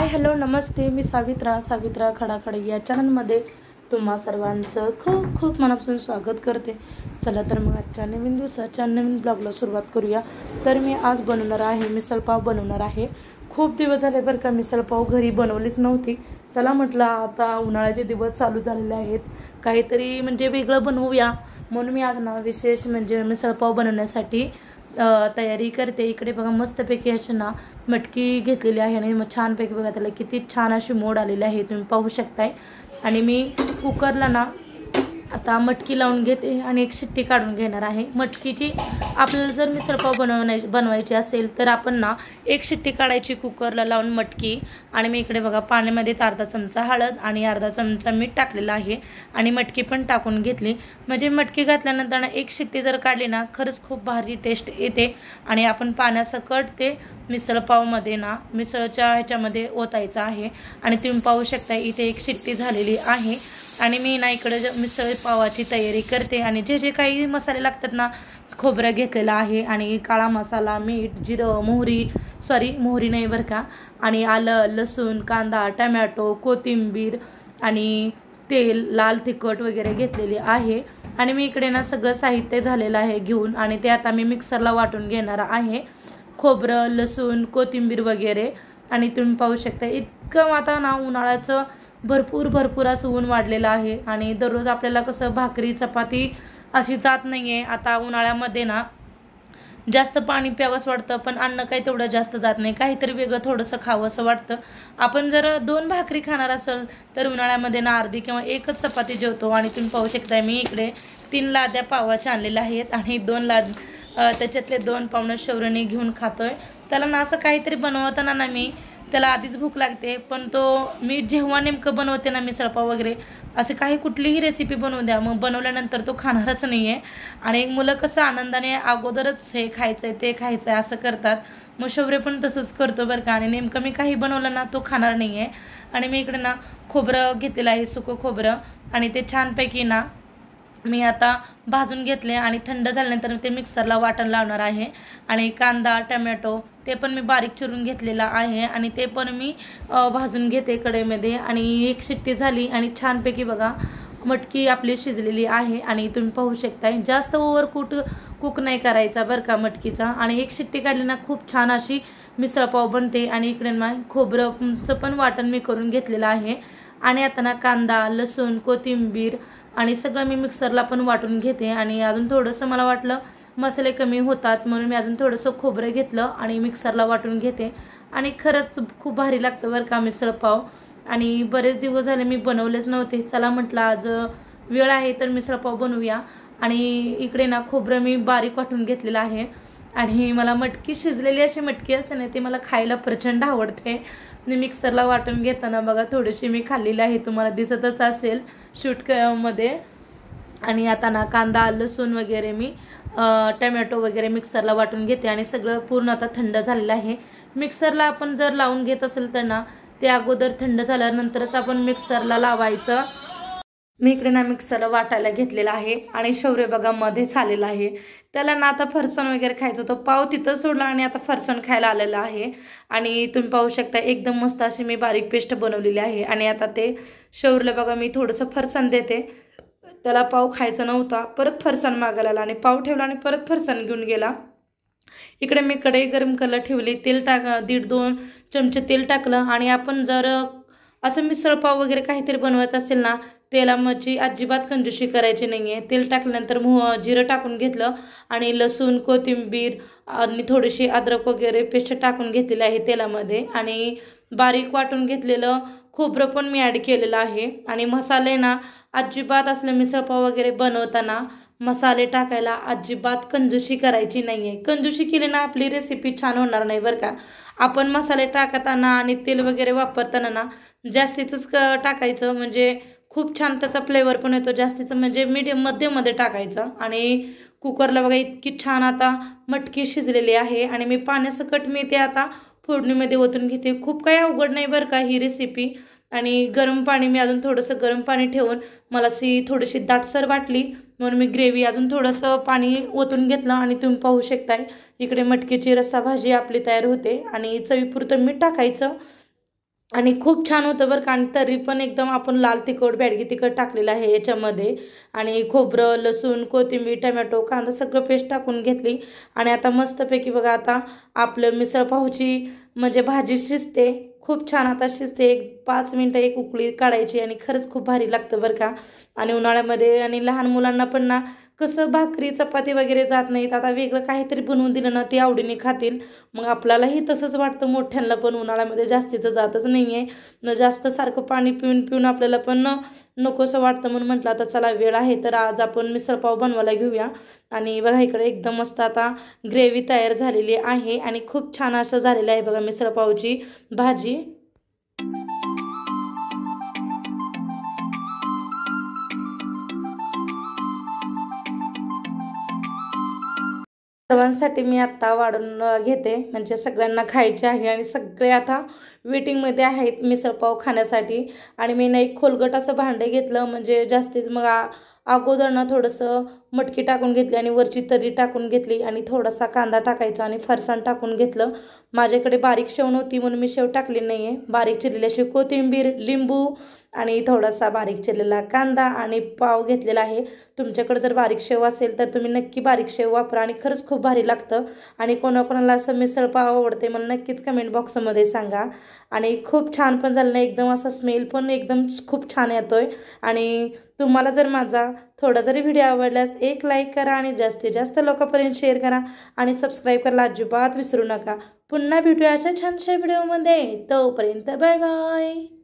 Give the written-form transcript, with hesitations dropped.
Hi hello नमस्ते, मी सावित्रा खडाखडे या चॅनलमध्ये तुम्हा सर्वांचं खूप खूप मनापासून स्वागत करते। चला तर मग आजच्या नवीन दिवसाच्या नवीन ब्लॉगला सुरुवात करूया। तर मी आज बनवणार आहे मिसळ पाव बनवणार आहे। खूप दिवस झाले बरं का मिसळ पाव घरी बनवलीच नव्हती। चला म्हटलं आता उन्हाळ्याचे दिवस चालू झालेले आहेत, काहीतरी म्हणजे वेगळं बनवूया, म्हणून मी आज ना विशेष म्हणजे मिसळ पाव बनवण्यासाठी तयारी करते। इकडे बघा मस्तपैकी अशी ना मटकी घेतलेली आहे आणि मग छानपैकी बघा त्याला किती छान अशी मोड आलेली आहे, तुम्ही पाहू शकताय। आणि मी कुकरला ना आता मटकी लावून घेते आणि एक शिट्टी काढून घेणार आहे। मटकीची आपल्याला जर मिसळ पाव बनवायची असेल तर आपण ना एक शिट्टी काढायची कुकरला लावून मटकी। आणि मी इकडे बघा पाण्यामध्ये अर्धा चमचा हळद आणि अर्धा चमचा मीठ टाकलेलं आहे आणि मटकी पण टाकून घेतली। म्हणजे मटकी घातल्यानंतर ना एक शिट्टी जर काढली ना खरंच खूप भारी टेस्ट येते आणि आपण पाण्यासकट ते मिसळ पावमध्ये ना मिसळच्या ह्याच्यामध्ये ओतायचं आहे। आणि तुम्ही पाहू शकता इथे एक शिट्टी झालेली आहे आणि मी ना इकडे मिसळ पावाची तयारी करते। आणि जे जे काही मसाले लागतात ना, खोबरं घेतलेलं आहे आणि काळा मसाला, मीठ, जिरं, मोहरी नाही बरं का, आणि आलं, लसूण, कांदा, टमॅटो, कोथिंबीर आणि तेल, लाल तिखट वगैरे घेतलेली आहे। आणि मी इकडे ना सगळं साहित्य झालेलं आहे घेऊन आणि ते आता मी मिक्सरला वाटून घेणार आहे, खोबरं, लसूण, कोथिंबीर वगैरे। आणि तुम्ही पाहू शकता इतकं आता ना उन्हाळ्याचं भरपूर असं ऊन वाढलेलं आहे आणि दररोज आपल्याला कसं भाकरी चपाती अशी जात नाहीये। आता उन्हाळ्यामध्ये ना जास्त पाणी प्यावंसं वाटतं, पण अन्न काही तेवढं जास्त जात नाही, काहीतरी वेगळं थोडंसं खावंसं वाटतं। आपण जर 2 भाकरी खाणार असेल तर उन्हाळ्यामध्ये ना अर्धी किंवा एकच चपाती जेवतो। आणि तुम्ही पाहू शकता मी इकडे 3 लाद्या पावाच्या आणलेल्या आहेत आणि 2 त्याच्यातले 2 पाव शौर्यने घेऊन खातोय। त्याला ना असं काहीतरी बनवताना ना मी त्याला आधीच भूक लागते, पण मी जेव्हा नेमकं बनवते ना मिसळपाव वगैरे असे काही कुठलीही रेसिपी बनवू द्या, मग बनवल्यानंतर तो खाणारच नाही आहे। आणि मुलं कसं आनंदाने अगोदरच हे खायचंय ते खायचंय असं करतात, मग शौर्य पण तसंच करतो बरं का। आणि नेमकं मी काही बनवलं ना तो खाणार नाही आहे। आणि मी इकडे ना खोबरं घेतलेलं आहे, सुकं खोबरं, आणि ते छानपैकी ना मी आता भाजून घेतले आणि थंड झाल्यानंतर ते मिक्सरला वाटण लावणार आहे। आणि कांदा, टमॅटो ते पण मी बारीक चिरून घेतलेला आहे आणि ते पण मी भाजून घेते कढईमध्ये। आणि एक शिट्टी झाली आणि छानपैकी बघा मटकी आपली शिजलेली आहे आणि तुम्ही पाहू शकताय जास्त ओव्हर कुक नाही करायचा बरं का मटकीचा। आणि एक शिट्टी काढली ना खूप छान अशी मिसळ पाव बनते। आणि इकडे ना खोबरंचं पण वाटण मी करून घेतलेलं आहे आणि आता ना कांदा, लसूण, कोथिंबीर आणि सगळं मी मिक्सरला पण वाटून घेते। आणि अजून थोडंसं मला वाटलं मसाले कमी होतात म्हणून मी अजून थोडंसं खोबरं घेतलं आणि मिक्सरला वाटून घेते। आणि खरंच खूप भारी लागतं बरं का मिसळ पाव। आणि बरेच दिवस झाले मी बनवलेच नव्हते, चला म्हटलं आज वेळ आहे तर मिसळ पाव बनवूया। आणि इकडे ना खोबरं मी बारीक वाटून घेतलेलं आहे आणि मला मटकी शिजलेली अशी मटकी असते ना ती मला खायला प्रचंड आवडते। मी मिक्सरला वाटून घेताना बघा थोडीशी मी खाल्लेली आहे, तुम्हाला दिसतच असेल मध्ये। आणि आता ना कांदा, लसूण वगैरे मी टमॅटो वगैरे मिक्सरला वाटून घेते आणि सगळं पूर्ण आता थंड झालेलं आहे। मिक्सरला आपण जर लावून घेत असेल तर ना ते अगोदर थंड झाल्यानंतरच आपण मिक्सरला लावायचं। मी इकडे ना मिक्सरला वाटायला घेतलेला आहे आणि शौर्य बघा मध्येच आलेला आहे, त्याला ना आता फरसाण वगैरे खायचं होतं, पाव तिथं सोडला आणि आता फरसाण खायला आलेला आहे। आणि तुम्ही पाहू शकता एकदम मस्त अशी मी बारीक पेस्ट बनवलेली आहे। आणि आता ते शौर्यला बघा मी थोडंसं फरसाण देते, त्याला पाव खायचा नव्हता, परत फरसाण मागायला आला आणि पाव ठेवला आणि परत फरसाण घेऊन गेला। इकडे मी कढई गरम करायला ठेवली, तेल 1.5-2 चमचे तेल टाकलं। आणि आपण जर असं मिसळ पाव वगैरे काहीतरी बनवायचं असेल ना तेलाची अजिबात कंजूसी करायची नाहीये। तेल टाकल्यानंतर जिरं टाकून घेतलं आणि लसूण, कोथिंबीर आणि थोडीशी अद्रक वगैरे पेस्ट टाकून घेतलेली आहे तेलामध्ये। आणि बारीक वाटून घेतलेलं खोबरं पण मी ॲड केलेलं आहे। आणि मसाले ना अजिबात असलं मिसळ पाव वगैरे बनवताना मसाले टाकायला अजिबात कंजूसी करायची नाहीये, कंजूसी केली ना आपली रेसिपी छान होणार नाही बरं का। आपण मसाले टाकताना आणि तेल वगैरे वापरताना ना जास्तीतच टाकायचं, म्हणजे खूप छान त्याचा फ्लेवर पण येतो। जास्तीचं म्हणजे मध्यमध्ये टाकायचं। आणि कुकरला बघा इतकी छान आता मटकी शिजलेली आहे आणि मी पाण्यासकट मी ते आता फोडणीमध्ये ओतून घेते। खूप काही अवघड नाही बरं का ही रेसिपी। आणि गरम पाणी मी अजून थोडंसं गरम पाणी ठेवून मला थोडीशी दाटसर वाटली म्हणून मी ग्रेव्ही अजून थोडंसं पाणी ओतून घेतलं। आणि तुम्ही पाहू शकताय इकडे मटकीची रस्सा भाजी आपली तयार होते आणि चवीपुरतं मीठ टाकायचं आणि खूप छान होतं बरं का. आणि तरी पण एकदम आपण लाल तिखट बॅडगी तिखट टाकलेलं आहे याच्यामध्ये. आणि खोबरं, लसूण, कोथिंबीर, टमॅटो, कांदा सगळं पेस्ट टाकून घेतली. आणि आता मस्तपैकी बघा आता आपलं मिसळ पावची म्हणजे भाजी शिजते. खूप छान आता शिजते. एक 5 मिनटं एक उकळी काढायची आणि खरंच खूप भारी लागतं बरं का. आणि उन्हाळ्यामध्ये आणि लहान मुलांना पण ना कसं भाकरी चपाती वगैरे जात नाहीत, आता वेगळं काहीतरी बनवून दिलं ना ते आवडीने खातील. मग आपल्यालाही तसंच वाटतं, मोठ्यांना पण उन्हाळ्यामध्ये जास्तीचं जातच नाही आहे. न जास्त सारखं पाणी पिऊन पिऊन आपल्याला पण नकोसं वाटतं. म्हणून म्हटलं आता चला वेळ आहे तर आज आपण मिसळपाव बनवायला घेऊया. आणि बघा इकडे एकदम मस्त आता ग्रेव्ही तयार झालेली आहे आणि खूप छान असं झालेलं आहे बघा मिसळपावची भाजी. सर्वांसाठी मी आत्ता वाढून घेते, म्हणजे सगळ्यांना खायचे आहे आणि सगळे आता वेटिंगमध्ये आहेत मिसळपाव खाण्यासाठी. आणि मी ना एक खोलगट असं भांडे घेतलं, म्हणजे जास्तीत मग अगोदर ना थोडंसं मटकी टाकून घेतली आणि वरची तरी टाकून घेतली आणि थोडासा कांदा टाकायचा आणि फरसाण टाकून घेतलं. माझ्याकडे बारीक शेव नव्हती म्हणून मी शेव टाकली नाही आहे. बारीक चिरलेली अशी कोथिंबीर, लिंबू आणि थोडासा बारीक चिरलेला कांदा आणि पाव घेतलेला आहे. तुमच्याकडे जर बारीक शेव असेल तर तुम्ही नक्की बारीक शेव वापरा आणि खरंच खूप भारी लागतं. आणि कोणाकोणाला असं मिसळपाव आवडते मला नक्कीच कमेंट बॉक्समध्ये सांगा. आणि खूप छान पण झालं नाही, एकदम असा स्मेल पण एकदम खूप छान येतोय. आणि तुम्हाला जर माझा थोडा जरी व्हिडिओ आवडल्यास एक लाईक करा आणि जास्तीत जास्त लोकांपर्यंत शेअर करा आणि सबस्क्राईब करायला अजिबात विसरू नका. पुन्हा भेटूया अशा छानशा व्हिडिओमध्ये. तोपर्यंत बाय बाय.